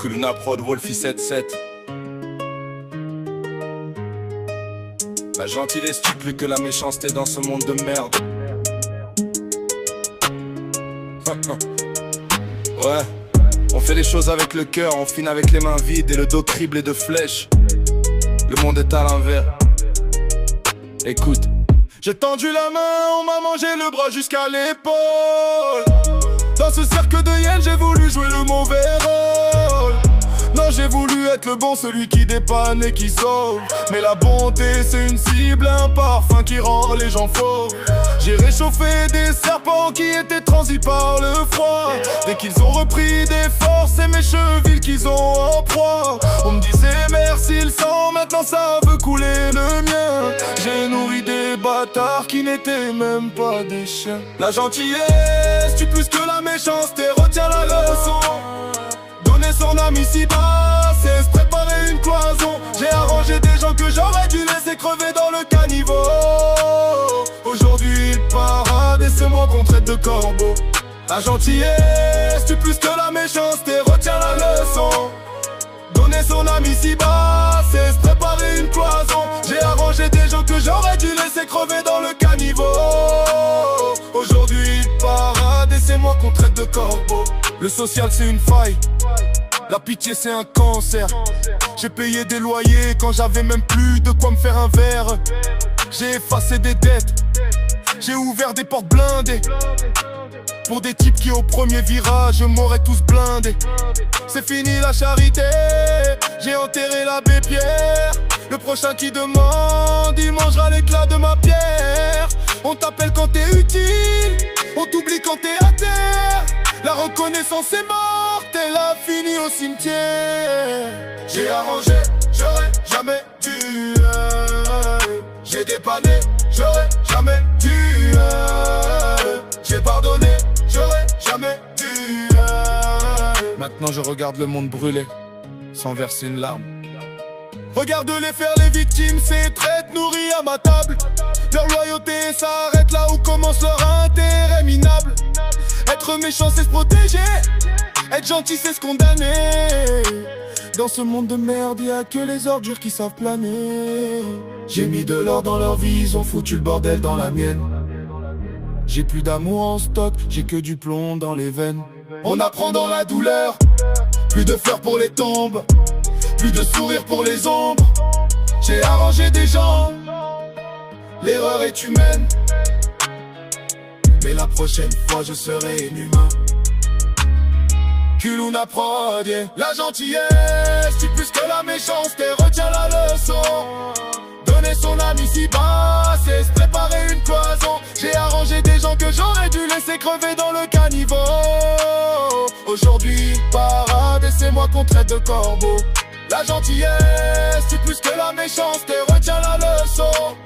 Kuluna Prod, Wolfie 77. La gentillesse tue plus que la méchanceté dans ce monde de merde. Ouais, on fait les choses avec le cœur, on finit avec les mains vides et le dos criblé de flèches. Le monde est à l'envers. Écoute. J'ai tendu la main, on m'a mangé le bras jusqu'à l'épaule. Dans ce cercle de hyènes, j'ai voulu jouer le mauvais rôle. Non, j'ai voulu être le bon, celui qui dépanne et qui sauve. Mais la bonté, c'est une cible, un parfum qui rend les gens faux. J'ai réchauffé des serpents qui étaient transis par le froid. Dès qu'ils ont repris des forces, c'est mes chevilles qu'ils ont en proie. On me disait merci le sang, maintenant ça veut couler le mien. J'ai nourri des bâtards qui n'étaient même pas des chiens. La gentillesse tue plus que la méchanceté, retiens la leçon. Donner son âme ici-bas, c'est se préparer une cloison. J'ai arrangé des gens que j'aurais dû laisser crever dans le caniveau. Aujourd'hui il parade et c'est moi qu'on traite de corbeau. La gentillesse tue plus que la méchanceté, retiens la leçon. Donner son âme ici-bas, c'est se préparer une cloison. J'ai arrangé des gens que j'aurais dû laisser crever dans le caniveau. Aujourd'hui il parade et c'est moi qu'on traite de corbeau. Le social c'est une faille, la pitié c'est un cancer. J'ai payé des loyers quand j'avais même plus de quoi me faire un verre. J'ai effacé des dettes, j'ai ouvert des portes blindées pour des types qui au premier virage m'auraient tous blindé. C'est fini la charité, j'ai enterré l'abbé Pierre. Le prochain qui demande, il mangera l'éclat de ma pierre. On t'appelle quand t'es utile, on t'oublie quand t'es à terre. La reconnaissance est morte, elle a fini au cimetière. J'ai arrangé, j'aurais jamais dû. J'ai dépanné, j'aurais jamais dû. J'ai pardonné, j'aurais jamais dû. Maintenant je regarde le monde brûler, sans verser une larme. Regarde-les faire les victimes, ces traites nourries à ma table. Leur loyauté s'arrête là où commence leur intérêt minable. Être méchant c'est se protéger, être gentil c'est se condamner. Dans ce monde de merde y'a que les ordures qui savent planer. J'ai mis de l'or dans leur vie, ils ont foutu le bordel dans la mienne. J'ai plus d'amour en stock, j'ai que du plomb dans les veines. On apprend dans la douleur, plus de fleurs pour les tombes, plus de sourires pour les ombres. J'ai arrangé des gens, l'erreur est humaine. Mais la prochaine fois je serai inhumain. Kuluna Prod, yeah. La gentillesse tue plus que la méchanceté, retiens la leçon. Donner son âme ici-bas, c'est se préparer une cloison. J'ai arrangé des gens que j'aurais dû laisser crever dans le caniveau. Aujourd'hui parade et c'est moi qu'on traite de corbeau. La gentillesse tue plus que la méchanceté, retiens la leçon.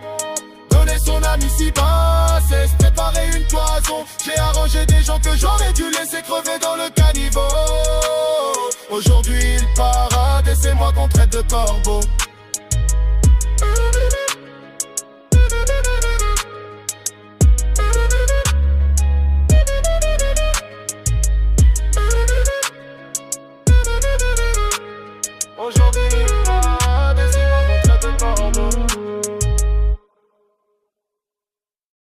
Donner son âme ici-bas, c'est se préparer une cloison. J'ai arrangé des gens que j'aurais dû laisser crever dans le caniveau. Aujourd'hui il parade et c'est moi qu'on traite de corbeau.